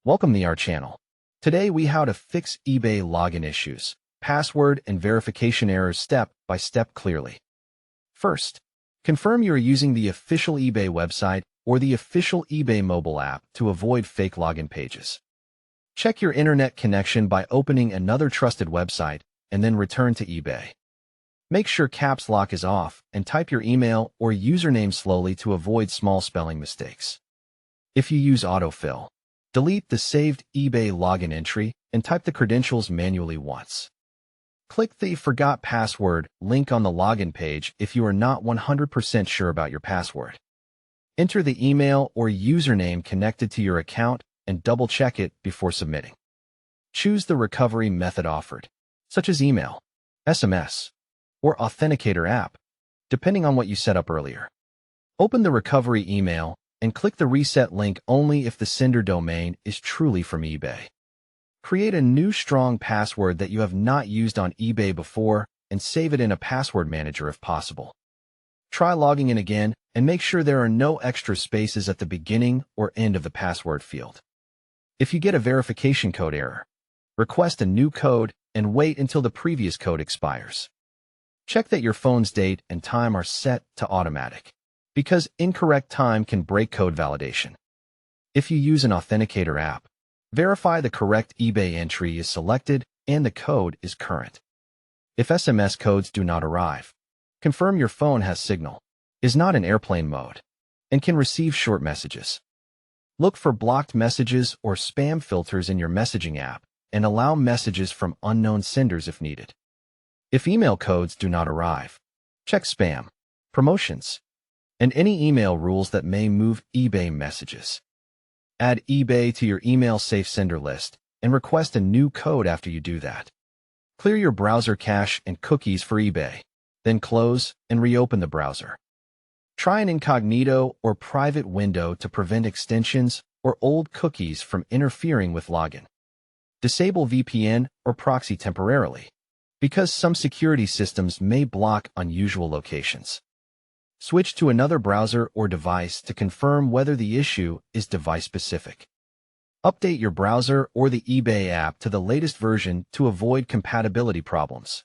Welcome to our channel. Today we how to fix eBay login issues, password and verification errors step by step clearly. First, confirm you are using the official eBay website or the official eBay mobile app to avoid fake login pages. Check your internet connection by opening another trusted website and then return to eBay. Make sure caps lock is off and type your email or username slowly to avoid small spelling mistakes. If you use autofill, delete the saved eBay login entry and type the credentials manually once. Click the Forgot Password link on the login page if you are not 100% sure about your password. Enter the email or username connected to your account and double-check it before submitting. Choose the recovery method offered, such as email, SMS, or authenticator app, depending on what you set up earlier. Open the recovery email and click the reset link only if the sender domain is truly from eBay. Create a new strong password that you have not used on eBay before and save it in a password manager if possible. Try logging in again and make sure there are no extra spaces at the beginning or end of the password field. If you get a verification code error, request a new code and wait until the previous code expires. Check that your phone's date and time are set to automatic, because incorrect time can break code validation. If you use an authenticator app, verify the correct eBay entry is selected and the code is current. If SMS codes do not arrive, confirm your phone has signal, is not in airplane mode, and can receive short messages. Look for blocked messages or spam filters in your messaging app and allow messages from unknown senders if needed. If email codes do not arrive, check spam, promotions, and any email rules that may move eBay messages. Add eBay to your email safe sender list and request a new code after you do that. Clear your browser cache and cookies for eBay, then close and reopen the browser. Try an incognito or private window to prevent extensions or old cookies from interfering with login. Disable VPN or proxy temporarily, because some security systems may block unusual locations. Switch to another browser or device to confirm whether the issue is device-specific. Update your browser or the eBay app to the latest version to avoid compatibility problems.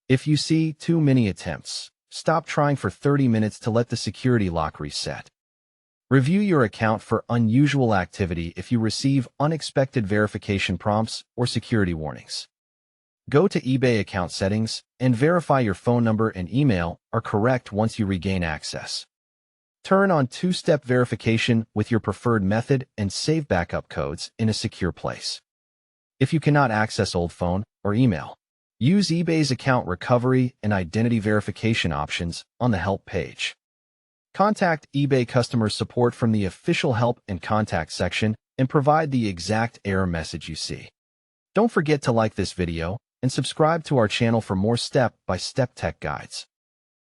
If you see too many attempts, stop trying for 30 minutes to let the security lock reset. Review your account for unusual activity if you receive unexpected verification prompts or security warnings. Go to eBay account settings and verify your phone number and email are correct once you regain access. Turn on two-step verification with your preferred method and save backup codes in a secure place. If you cannot access old phone or email, use eBay's account recovery and identity verification options on the help page. Contact eBay customer support from the official help and contact section and provide the exact error message you see. Don't forget to like this video and subscribe to our channel for more step-by-step tech guides.